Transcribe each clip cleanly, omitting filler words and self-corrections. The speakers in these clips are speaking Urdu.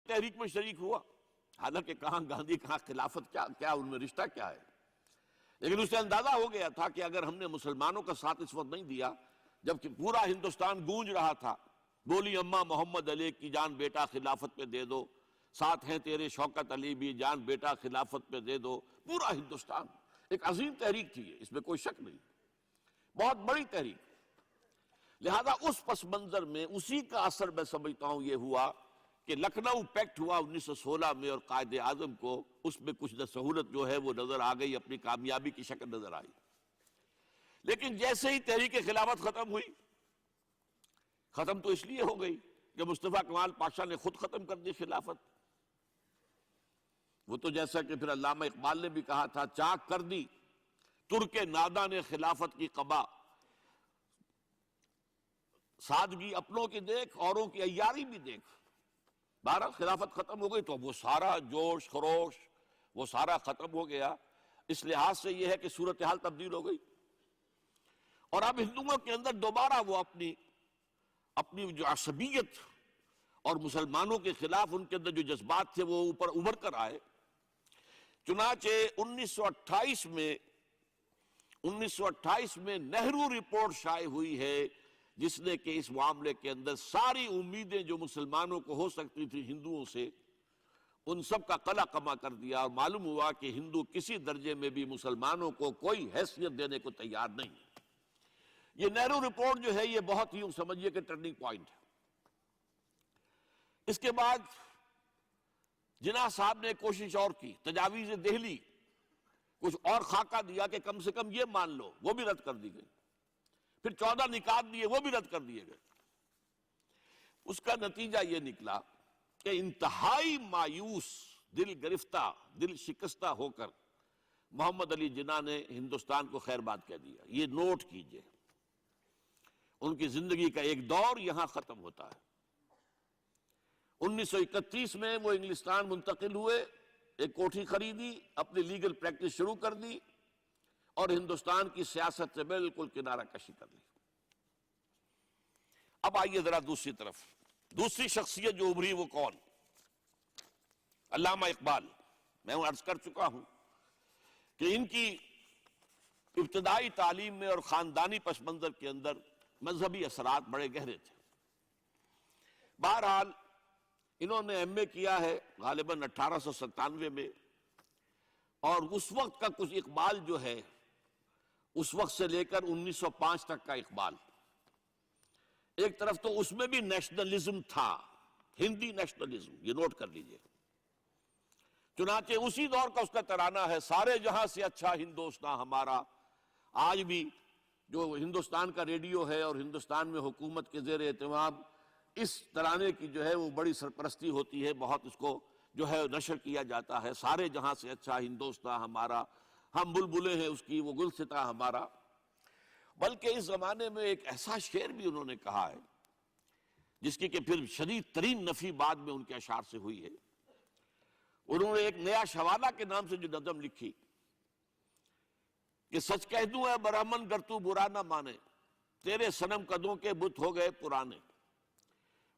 تحریک میں شریک ہوا، حالانکہ کہاں گاندھی کہاں خلافت، کیا ان میں رشتہ کیا ہے، لیکن اسے اندازہ ہو گیا تھا کہ اگر ہم نے مسلمانوں کا ساتھ اس وقت نہیں دیا جبکہ پورا ہندوستان گونج رہا تھا، بولی اماں محمد علی کی جان بیٹا خلافت پہ دے دو، ساتھ ہیں تیرے شوکت علی بھی جان بیٹا خلافت پہ دے دو، پورا ہندوستان، ایک عظیم تحریک تھی اس میں کوئی شک نہیں، بہت بڑی تحریک۔ لہذا اس پس منظر میں اسی کا اثر میں سمجھتا ہوں یہ ہوا کہ لکھنؤ پیکٹ ہوا 1916 میں، اور قائد اعظم کو اس میں کچھ سہولت جو ہے وہ نظر آ گئی، اپنی کامیابی کی شکل نظر آئی۔ لیکن جیسے ہی تحریک خلافت ختم ہوئی، ختم تو اس لیے ہو گئی کہ مصطفیٰ کمال پاشا نے خود ختم کر دی خلافت۔ وہ تو جیسا کہ پھر علامہ اقبال نے بھی کہا تھا، چاک کر دی ترک ناداں نے خلافت کی قبا، سادگی اپنوں کی دیکھ اوروں کی عیاری بھی دیکھ۔ بہرحال خلافت ختم ہو گئی تو وہ سارا جوش خروش وہ سارا ختم ہو گیا۔ اس لحاظ سے یہ ہے کہ صورتحال تبدیل ہو گئی، اور اب ہندوؤں کے اندر دوبارہ وہ اپنی جو عصبیت اور مسلمانوں کے خلاف ان کے اندر جو جذبات تھے وہ اوپر ابھر کر آئے۔ چنانچہ 1928 میں نہرو رپورٹ شائع ہوئی ہے، جس نے کہ اس معاملے کے اندر ساری امیدیں جو مسلمانوں کو ہو سکتی تھی ہندوؤں سے، ان سب کا قلع کما کر دیا، اور معلوم ہوا کہ ہندو کسی درجے میں بھی مسلمانوں کو کوئی حیثیت دینے کو تیار نہیں۔ یہ نہرو رپورٹ جو ہے یہ بہت ہی سمجھیے کہ ٹرننگ پوائنٹ ہے۔ اس کے بعد جناح صاحب نے کوشش اور کی، تجاویز دہلی کچھ اور خاکہ دیا کہ کم سے کم یہ مان لو، وہ بھی رد کر دی گئی۔ پھر 14 نکات دیے، وہ بھی رد کر دیے گئے۔ اس کا نتیجہ یہ نکلا کہ انتہائی مایوس، دل گرفتہ، دل شکستہ ہو کر محمد علی جناح نے ہندوستان کو خیر باد کہہ دیا۔ یہ نوٹ کیجئے، ان کی زندگی کا ایک دور یہاں ختم ہوتا ہے۔ 1931 میں وہ انگلستان منتقل ہوئے، ایک کوٹھی خریدی، اپنی لیگل پریکٹس شروع کر دی، اور ہندوستان کی سیاست سے بالکل کنارہ کشی کر لی۔ اب آئیے ذرا دوسری طرف، دوسری شخصیت جو ابھری وہ کون؟ علامہ اقبال۔ میں عرض کر چکا ہوں کہ ان کی ابتدائی تعلیم میں اور خاندانی پس منظر کے اندر مذہبی اثرات بڑے گہرے تھے۔ بہرحال انہوں نے ایم اے کیا ہے غالباً 1897 میں، اور اس وقت کا کچھ اقبال جو ہے، اس وقت سے لے کر 1905 تک کا اقبال، ایک طرف تو اس میں بھی نیشنلزم تھا، ہندی نیشنلزم، یہ نوٹ کر لیجئے۔ چنانچہ اسی دور کا اس کا ترانہ ہے، سارے جہاں سے اچھا ہندوستان ہمارا۔ آج بھی جو ہندوستان کا ریڈیو ہے اور ہندوستان میں حکومت کے زیر اہتمام اس ترانے کی جو ہے وہ بڑی سرپرستی ہوتی ہے، بہت اس کو جو ہے نشر کیا جاتا ہے، سارے جہاں سے اچھا ہندوستان ہمارا، ہم بلبلیں ہیں اس کی، وہ گلستاں ہمارا۔ بلکہ اس زمانے میں ایک ایسا شعر بھی انہوں نے کہا ہے جس کی کہ پھر شدید ترین نفی بعد میں ان کے اشعار سے ہوئی ہے۔ انہوں نے ایک نیا شوالہ کے نام سے جو نظم لکھی کہ سچ کہہ دوں اے برہمن گر تو برا نہ مانے، تیرے صنم قدوں کے بت ہو گئے پرانے۔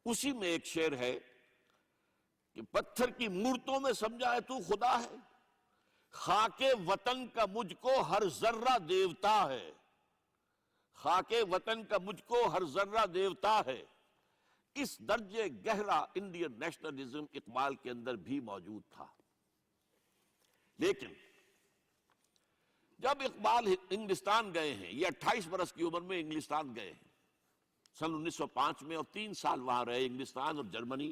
اسی میں ایک شعر ہے کہ پتھر کی مورتوں میں سمجھا ہے تو خدا ہے، خاک وطن کا مجھ کو ہر ذرہ دیوتا ہے، خاک وطن کا مجھ کو ہر ذرہ دیوتا ہے۔ اس درجے گہرا انڈین نیشنلزم اقبال کے اندر بھی موجود تھا۔ لیکن جب اقبال انگلستان گئے ہیں، یہ 28 برس کی عمر میں انگلستان گئے ہیں سن 1905 میں، اور 3 سال وہاں رہے، انگلستان اور جرمنی،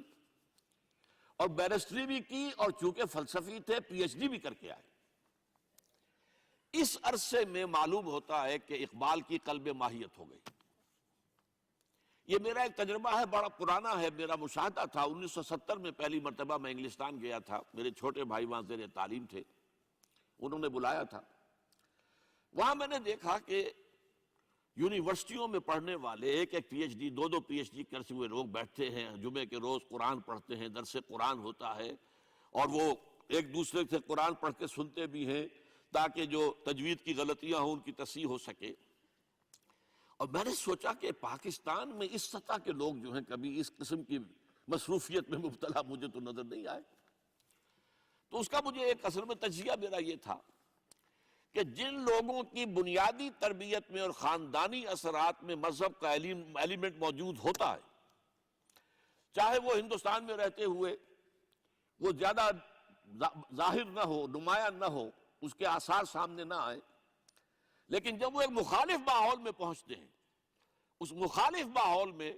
اور بیرسٹری بھی کی، اور چونکہ فلسفی تھے پی ایچ ڈی بھی کر کے آئے۔ اس عرصے میں معلوم ہوتا ہے کہ اقبال کی قلب ماہیت ہو گئی۔ یہ میرا ایک تجربہ ہے، بڑا پرانا ہے، میرا مشاہدہ تھا۔ 1970 میں پہلی مرتبہ میں انگلستان گیا تھا، میرے چھوٹے بھائی وہاں زیر تعلیم تھے، انہوں نے بلایا تھا۔ وہاں میں نے دیکھا کہ یونیورسٹیوں میں پڑھنے والے ایک P H D, 2 P H D کرتے ہوئے لوگ بیٹھتے ہیں، جمعے کے روز قرآن پڑھتے ہیں، درس قرآن ہوتا ہے، اور وہ ایک دوسرے سے قرآن پڑھ کے سنتے بھی ہیں تاکہ جو تجوید کی غلطیاں ہوں ان کی تصحیح ہو سکے۔ اور میں نے سوچا کہ پاکستان میں اس سطح کے لوگ جو ہیں کبھی اس قسم کی مصروفیت میں مبتلا مجھے تو نظر نہیں آئے۔ تو اس کا مجھے ایک اصل میں تجزیہ میرا یہ تھا کہ جن لوگوں کی بنیادی تربیت میں اور خاندانی اثرات میں مذہب کا ایلیمنٹ موجود ہوتا ہے، چاہے وہ ہندوستان میں رہتے ہوئے وہ زیادہ ظاہر نہ ہو، نمایاں نہ ہو، اس کے آثار سامنے نہ آئے، لیکن جب وہ ایک مخالف ماحول میں پہنچتے ہیں، اس مخالف ماحول میں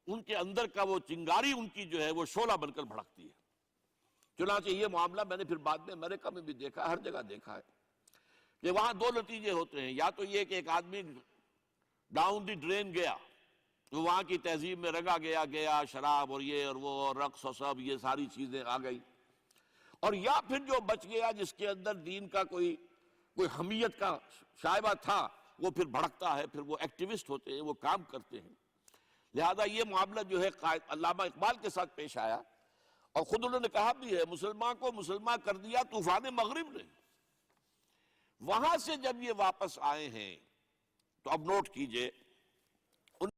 ان کے اندر کا وہ چنگاری ان کی جو ہے وہ شعلہ بن کر بھڑکتی ہے۔ چنانچہ یہ معاملہ میں نے پھر بعد میں امریکہ میں بھی دیکھا، ہر جگہ دیکھا ہے کہ وہاں دو نتیجے ہوتے ہیں، یا تو یہ کہ ایک آدمی ڈاؤن دی ڈرین گیا، تو وہاں کی تہذیب میں رنگا گیا شراب اور یہ اور وہ اور رقص اور سب یہ ساری چیزیں آ گئی، اور یا پھر جو بچ گیا جس کے اندر دین کا کوئی حمیت کا شائبہ تھا، وہ پھر بھڑکتا ہے، پھر وہ ایکٹیوسٹ ہوتے ہیں، وہ کام کرتے ہیں۔ لہذا یہ معاملہ جو ہے علامہ اقبال کے ساتھ پیش آیا، اور خود انہوں نے کہا بھی ہے، مسلمان کو مسلمان کر دیا طوفان مغرب نے۔ وہاں سے جب یہ واپس آئے ہیں تو اب نوٹ کیجئے